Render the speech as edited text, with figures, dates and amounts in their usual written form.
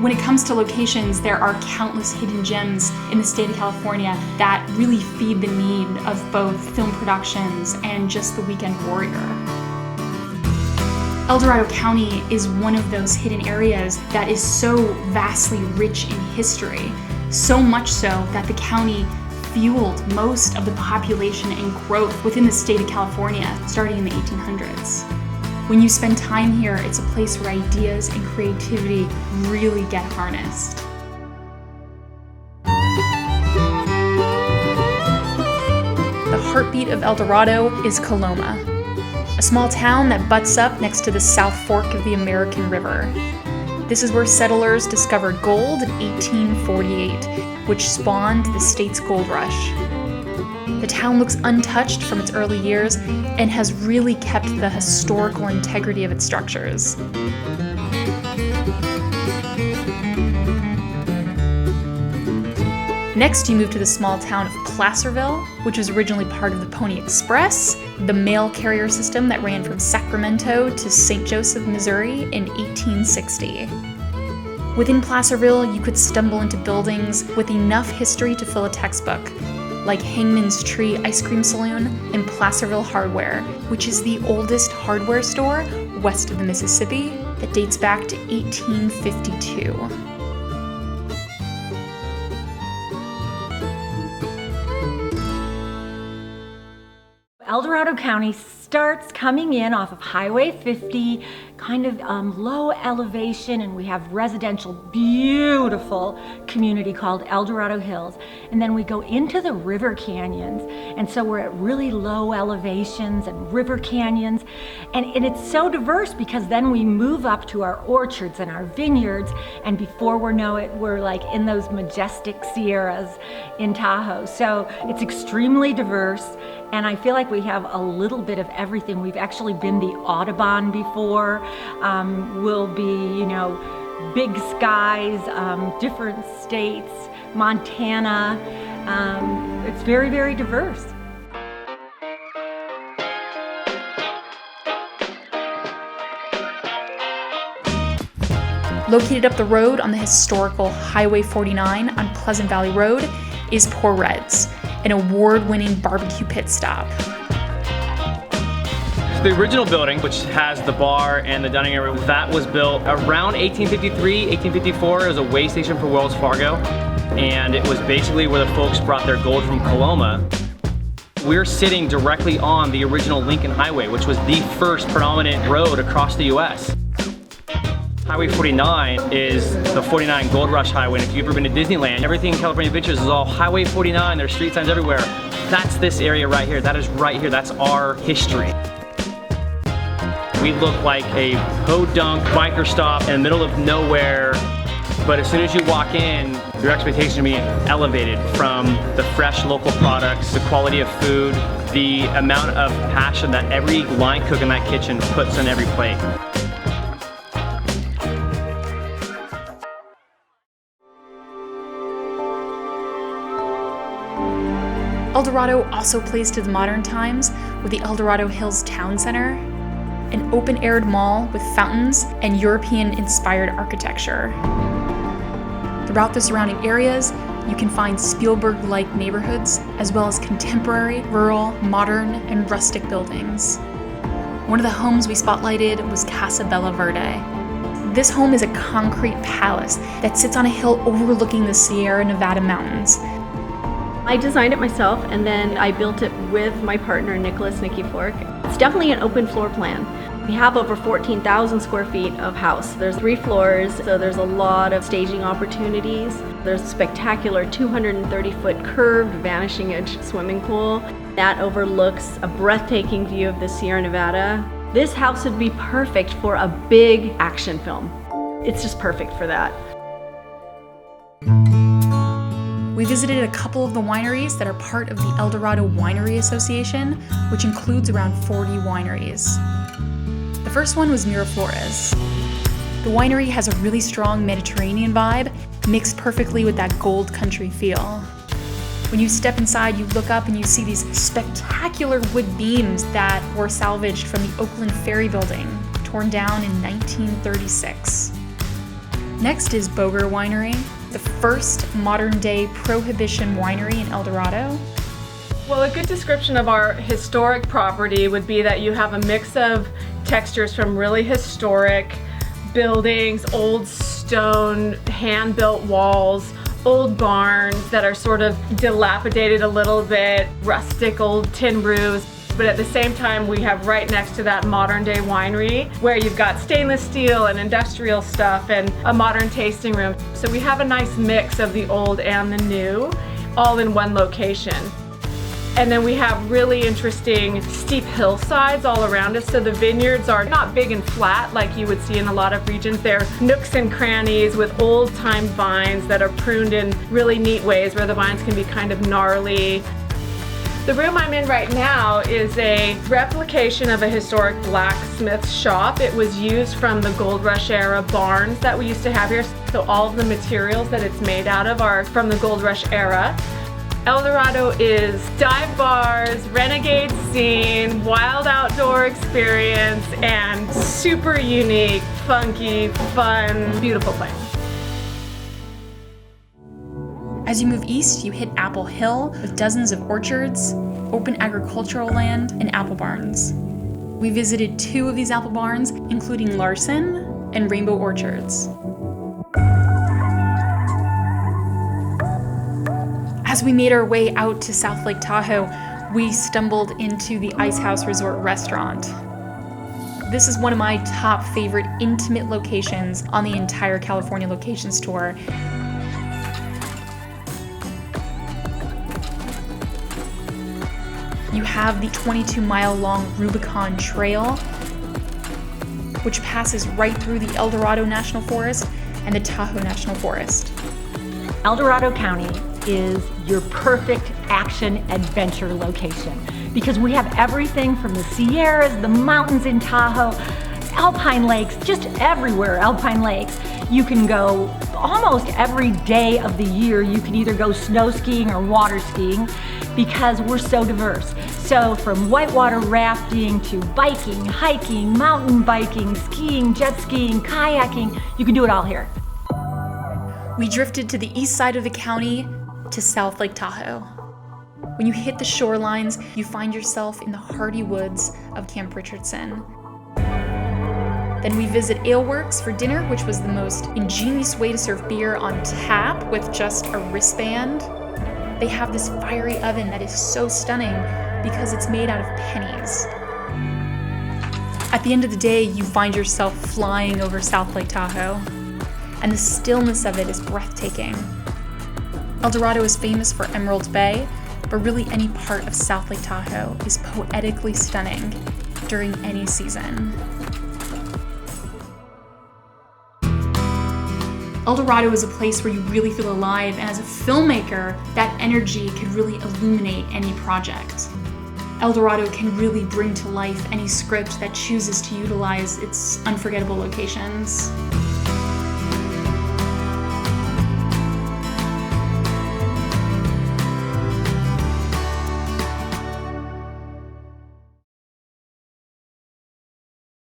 When it comes to locations, there are countless hidden gems in the state of California that really feed the need of both film productions and just the weekend warrior. El Dorado County is one of those hidden areas that is so vastly rich in history, so much so that the county fueled most of the population and growth within the state of California starting in the 1800s. When you spend time here, it's a place where ideas and creativity really get harnessed. The heartbeat of El Dorado is Coloma, a small town that butts up next to the South Fork of the American River. This is where settlers discovered gold in 1848, which spawned the state's gold rush. The town looks untouched from its early years and has really kept the historical integrity of its structures. Next, you move to the small town of Placerville, which was originally part of the Pony Express, the mail carrier system that ran from Sacramento to St. Joseph, Missouri in 1860. Within Placerville, you could stumble into buildings with enough history to fill a textbook, like Hangman's Tree Ice Cream Saloon and Placerville Hardware, which is the oldest hardware store west of the Mississippi that dates back to 1852. El Dorado County starts coming in off of Highway 50, kind of low elevation, and we have residential, beautiful community called El Dorado Hills. And then we go into the river canyons, and so we're at really low elevations and river canyons. And it's so diverse because then we move up to our orchards and our vineyards, and before we know it, we're like in those majestic Sierras in Tahoe. So it's extremely diverse. And I feel like we have a little bit of everything. We've actually been the Audubon before. We'll be, big skies, different states, Montana. It's very, very diverse. Located up the road on the historical Highway 49 on Pleasant Valley Road is Pour Red's, an award-winning barbecue pit stop. The original building, which has the bar and the dining area, that was built around 1853, 1854. It was a way station for Wells Fargo, and it was basically where the folks brought their gold from Coloma. We're sitting directly on the original Lincoln Highway, which was the first predominant road across the US. Highway 49 is the 49 Gold Rush Highway, and if you've ever been to Disneyland, everything in California Adventures is all Highway 49, there's street signs everywhere. That's this area right here, that is right here, that's our history. We look like a podunk biker stop in the middle of nowhere, but as soon as you walk in, your expectations are being elevated from the fresh local products, the quality of food, the amount of passion that every line cook in that kitchen puts on every plate. El Dorado also plays to the modern times with the El Dorado Hills Town Center, an open-aired mall with fountains and European-inspired architecture. Throughout the surrounding areas, you can find Spielberg-like neighborhoods, as well as contemporary, rural, modern, and rustic buildings. One of the homes we spotlighted was Casa Bella Verde. This home is a concrete palace that sits on a hill overlooking the Sierra Nevada mountains. I designed it myself, and then I built it with my partner, Nicky Fork. It's definitely an open floor plan. We have over 14,000 square feet of house. There's 3 floors, so there's a lot of staging opportunities. There's a spectacular 230-foot curved vanishing edge swimming pool that overlooks a breathtaking view of the Sierra Nevada. This house would be perfect for a big action film. It's just perfect for that. We visited a couple of the wineries that are part of the El Dorado Winery Association, which includes around 40 wineries. The first one was Miraflores. The winery has a really strong Mediterranean vibe, mixed perfectly with that gold country feel. When you step inside, you look up and you see these spectacular wood beams that were salvaged from the Oakland Ferry Building, torn down in 1936. Next is Boger Winery, the first modern-day prohibition winery in El Dorado. Well, a good description of our historic property would be that you have a mix of textures from really historic buildings, old stone, hand-built walls, old barns that are sort of dilapidated a little bit, rustic old tin roofs. But at the same time, we have right next to that modern day winery where you've got stainless steel and industrial stuff and a modern tasting room. So we have a nice mix of the old and the new, all in one location. And then we have really interesting steep hillsides all around us. So the vineyards are not big and flat like you would see in a lot of regions. They're nooks and crannies with old time vines that are pruned in really neat ways where the vines can be kind of gnarly. The room I'm in right now is a replication of a historic blacksmith shop. It was used from the Gold Rush era barns that we used to have here. So all of the materials that it's made out of are from the Gold Rush era. El Dorado is dive bars, renegade scene, wild outdoor experience, and super unique, funky, fun, beautiful place. As you move east, you hit Apple Hill with dozens of orchards, open agricultural land, and apple barns. We visited 2 of these apple barns, including Larson and Rainbow Orchards. As we made our way out to South Lake Tahoe, we stumbled into the Ice House Resort restaurant. This is one of my top favorite intimate locations on the entire California Locations Tour. You have the 22-mile-long Rubicon Trail, which passes right through the El Dorado National Forest and the Tahoe National Forest. El Dorado County is your perfect action adventure location because we have everything from the Sierras, the mountains in Tahoe, alpine lakes, just everywhere alpine lakes. You can go almost every day of the year. You can either go snow skiing or water skiing because we're so diverse. So from whitewater rafting to biking, hiking, mountain biking, skiing, jet skiing, kayaking, you can do it all here. We drifted to the east side of the county to South Lake Tahoe. When you hit the shorelines, you find yourself in the hardy woods of Camp Richardson. Then we visit Aleworks for dinner, which was the most ingenious way to serve beer on tap with just a wristband. They have this fiery oven that is so stunning because it's made out of pennies. At the end of the day, you find yourself flying over South Lake Tahoe, and the stillness of it is breathtaking. El Dorado is famous for Emerald Bay, but really any part of South Lake Tahoe is poetically stunning during any season. El Dorado is a place where you really feel alive, and as a filmmaker, that energy could really illuminate any project. El Dorado can really bring to life any script that chooses to utilize its unforgettable locations.